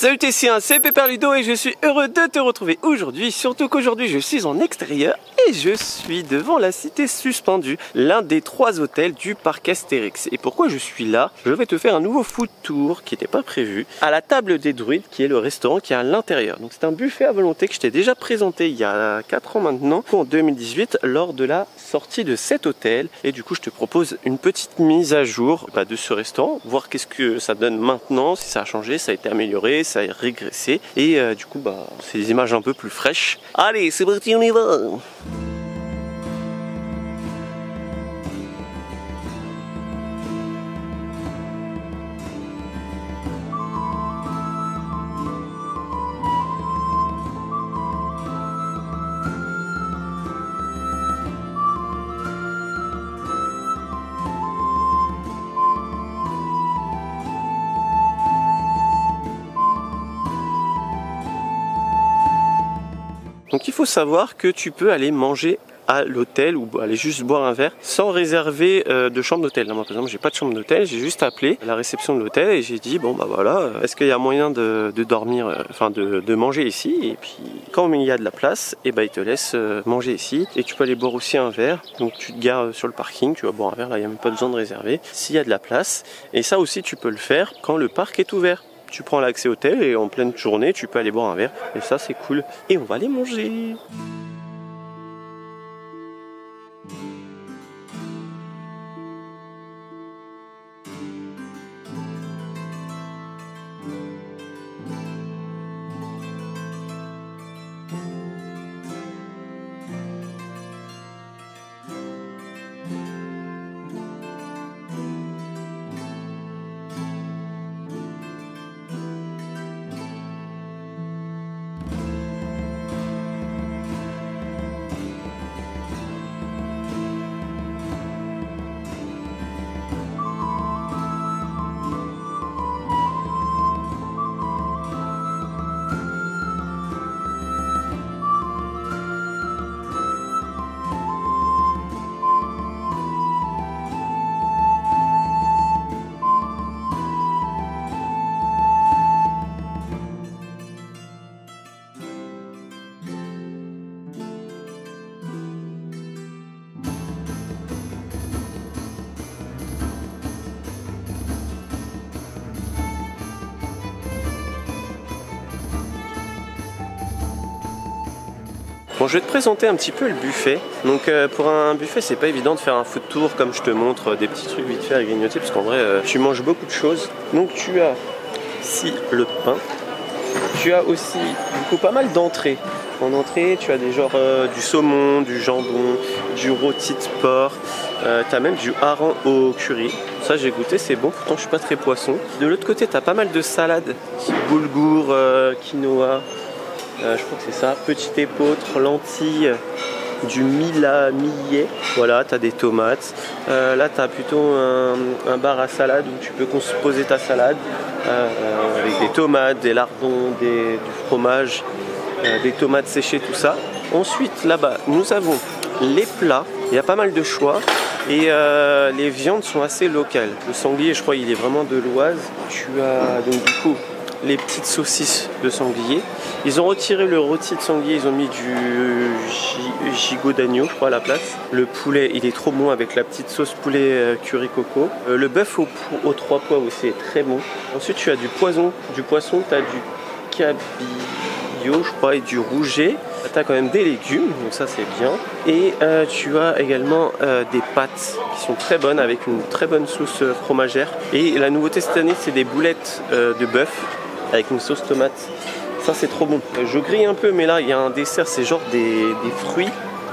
Salut Tessien, c'est Pépère Ludo et je suis heureux de te retrouver aujourd'hui, surtout qu'aujourd'hui je suis en extérieur et je suis devant la Cité Suspendue, l'un des 3 hôtels du parc Astérix. Et pourquoi je suis là? Je vais te faire un nouveau food tour qui n'était pas prévu à la table des druides, qui est le restaurant qui est à l'intérieur. Donc c'est un buffet à volonté que je t'ai déjà présenté il y a 4 ans maintenant, en 2018, lors de la sortie de cet hôtel. Et du coup je te propose une petite mise à jour de ce restaurant, voir qu'est-ce que ça donne maintenant, si ça a changé, ça a été amélioré, ça a régressé et du coup c'est des images un peu plus fraîches. Allez, c'est parti, on y va. Donc il faut savoir que tu peux aller manger à l'hôtel ou aller juste boire un verre sans réserver de chambre d'hôtel. Moi par exemple j'ai pas de chambre d'hôtel, j'ai juste appelé la réception de l'hôtel et j'ai dit bon bah voilà, est-ce qu'il y a moyen de dormir, de manger ici, et puis quand il y a de la place, et ils te laissent manger ici et tu peux aller boire aussi un verre. Donc tu te gares sur le parking, tu vas boire un verre, là il n'y a même pas besoin de réserver s'il y a de la place, et ça aussi tu peux le faire quand le parc est ouvert. Tu prends l'accès hôtel et en pleine journée, tu peux aller boire un verre. Et ça, c'est cool. Et on va aller manger. Bon, je vais te présenter un petit peu le buffet. Donc pour un buffet, c'est pas évident de faire un food tour comme je te montre des petits trucs vite fait à grignoter, parce qu'en vrai tu manges beaucoup de choses. Donc tu as ici le pain. Tu as aussi du coup pas mal d'entrées. En entrée, tu as des genres du saumon, du jambon, du rôti de porc. Tu as même du hareng au curry. Ça j'ai goûté, c'est bon, pourtant je suis pas très poisson. De l'autre côté, tu as pas mal de salades, boulgour, quinoa. Je crois que c'est ça, petit épeautre, lentilles, du millet, voilà, tu as des tomates. Là tu as plutôt un bar à salade où tu peux composer ta salade avec des tomates, des lardons, du fromage, des tomates séchées, tout ça. Ensuite là-bas nous avons les plats, il y a pas mal de choix. Et les viandes sont assez locales. Le sanglier, je crois, il est vraiment de l'Oise. Tu as donc du coup les petites saucisses de sanglier. Ils ont retiré le rôti de sanglier, ils ont mis du gigot d'agneau, je crois, à la place. Le poulet, il est trop bon avec la petite sauce poulet curry coco. Le bœuf aux 3 pois aussi est très bon. Ensuite, tu as du poisson, tu as du cabillaud, je crois, et du rouget. Tu as quand même des légumes, donc ça c'est bien. Et tu as également des pâtes qui sont très bonnes avec une très bonne sauce fromagère. Et la nouveauté cette année, c'est des boulettes de bœuf avec une sauce tomate. Ça c'est trop bon. Je grille un peu, mais là il y a un dessert, c'est genre des fruits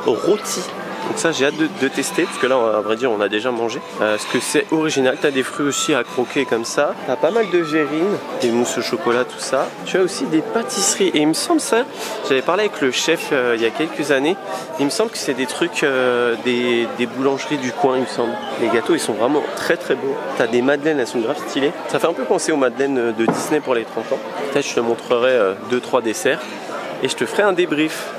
rôtis. Donc ça j'ai hâte de tester, parce que là à vrai dire on a déjà mangé. Parce que c'est original, tu as des fruits aussi à croquer comme ça. Tu as pas mal de verrines, des mousses au chocolat, tout ça. Tu as aussi des pâtisseries, et il me semble ça, j'avais parlé avec le chef il y a quelques années. Il me semble que c'est des trucs, des boulangeries du coin, il me semble. Les gâteaux ils sont vraiment très très beaux. Tu as des madeleines, elles sont grave stylées. Ça fait un peu penser aux madeleines de Disney pour les 30 ans. Peut-être je te montrerai 2-3 desserts et je te ferai un débrief.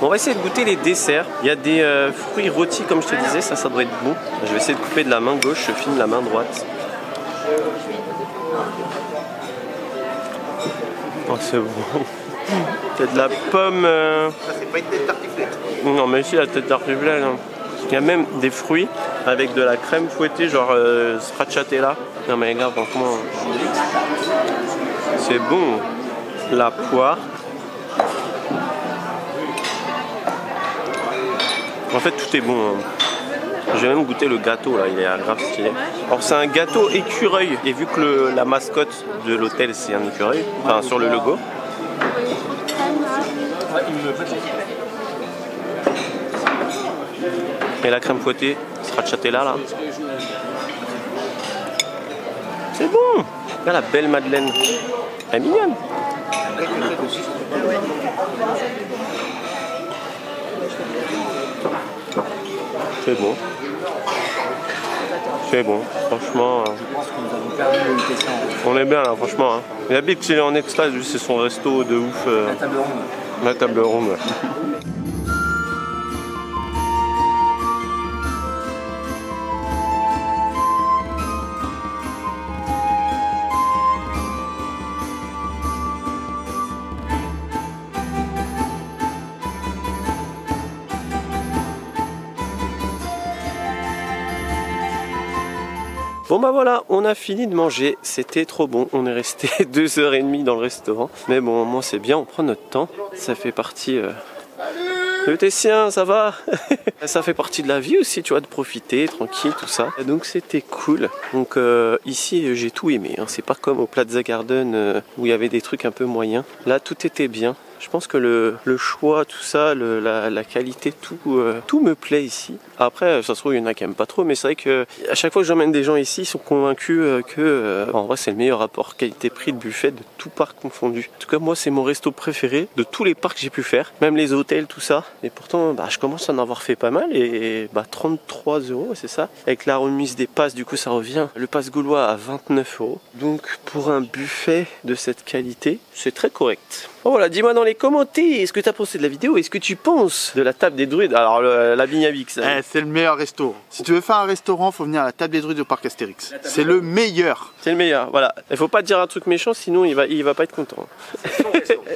On va essayer de goûter les desserts. Il y a des fruits rôtis comme je te disais, ça doit être bon. Je vais essayer de couper de la main gauche, je filme la main droite. Oh c'est bon. C'est de la pomme... Ça c'est pas une tête tartiflette. Non mais si la tête tartiflette. Hein. Il y a même des fruits avec de la crème fouettée, genre stracciatella. Non mais regarde, franchement, c'est bon. La poire. En fait, tout est bon. Hein. J'ai même goûté le gâteau là, il est grave stylé. Alors c'est un gâteau écureuil. Et vu que la mascotte de l'hôtel c'est un écureuil, enfin sur le logo. Et la crème fouettée, stracciatella là. C'est bon. Là la belle madeleine. Elle est mignonne. C'est bon. C'est bon, franchement. On est bien là, franchement. Hein. La Bible, il est en extase, c'est son resto de ouf. La table ronde. La table ronde. Bon bah voilà, on a fini de manger, c'était trop bon, on est resté 2h30 dans le restaurant. Mais bon, moi c'est bien, on prend notre temps, ça fait partie... Le Tessien, ça va? Ça fait partie de la vie aussi, tu vois, de profiter, tranquille, tout ça. Donc c'était cool. Donc ici, j'ai tout aimé, hein. C'est pas comme au Plaza Garden où il y avait des trucs un peu moyens. Là, tout était bien. Je pense que le choix, tout ça, la qualité, tout me plaît ici. Après, ça se trouve, il y en a qui aiment pas trop, mais c'est vrai que à chaque fois que j'emmène des gens ici, ils sont convaincus que en vrai, c'est le meilleur rapport qualité-prix de buffet de tout parc confondu. En tout cas, moi, c'est mon resto préféré de tous les parcs que j'ai pu faire, même les hôtels, tout ça. Et pourtant, bah, je commence à en avoir fait pas mal et bah, 33 €, c'est ça. Avec la remise des passes, du coup, ça revient le pass gaulois à 29 €. Donc, pour un buffet de cette qualité, c'est très correct. Bon voilà, dis-moi dans les commentaires ce que tu as pensé de la vidéo et ce que tu penses de la table des druides. Alors la Vignavix. C'est le meilleur resto. Si tu veux faire un restaurant, faut venir à la table des druides au parc Astérix. C'est le meilleur. C'est le meilleur, voilà. Il faut pas dire un truc méchant, sinon il va pas être content.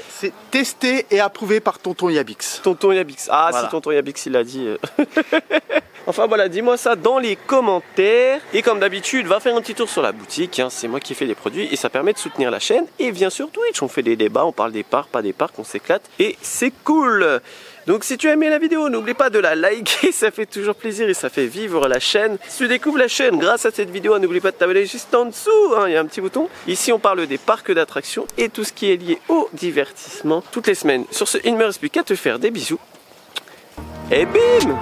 C'est testé et approuvé par Tonton Yabix. Tonton Yabix. Ah voilà. Si Tonton Yabix il l'a dit. Enfin voilà, dis-moi ça dans les commentaires. Et comme d'habitude, va faire un petit tour sur la boutique, hein. C'est moi qui fais les produits et ça permet de soutenir la chaîne. Et bien sûr Twitch, on fait des débats, on parle des parcs, pas des parcs, on s'éclate. Et c'est cool. Donc si tu as aimé la vidéo, n'oublie pas de la liker, ça fait toujours plaisir et ça fait vivre la chaîne. Si tu découvres la chaîne grâce à cette vidéo, n'oublie pas de t'abonner juste en dessous, hein, il y a un petit bouton. Ici on parle des parcs d'attractions et tout ce qui est lié au divertissement toutes les semaines. Sur ce, il ne me reste plus qu'à te faire des bisous. Et bim!